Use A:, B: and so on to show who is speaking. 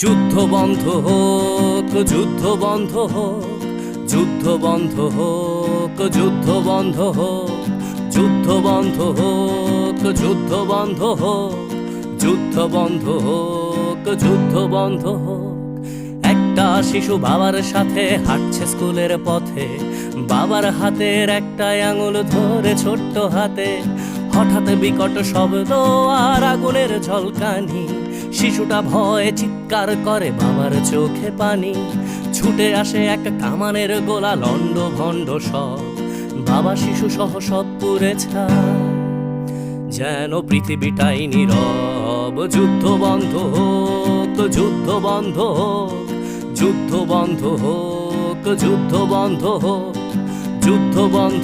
A: যুদ্ধ বন্ধ হোক, যুদ্ধ বন্ধ হোক, যুদ্ধ বন্ধ হোক, যুদ্ধ বন্ধ হোক, যুদ্ধ বন্ধ হোক, যুদ্ধ বন্ধ হোক, যুদ্ধ বন্ধ হোক, যুদ্ধ বন্ধ হোক। একটা শিশু বাবার সাথে হাঁটছে স্কুলের পথে, বাবার হাতের একটা আঙুল ধরে ছোট্ট হাতে। হঠাৎ বিকট শব্দ আর আগুনের ঝলকানি, শিশুটা ভয়ে চিৎকার করে, বাবার চোখে পানি। ছুটে আসে এক কামানের গোলা, লন্ড ভন্ড সব, বাবা শিশু সহ সব পুড়ে ছাই। যেন পৃথিবীটাই নীরব। যুদ্ধ বন্ধ হোক, যুদ্ধ বন্ধ হোক, যুদ্ধ বন্ধ হোক, যুদ্ধ বন্ধ হোক, যুদ্ধ বন্ধ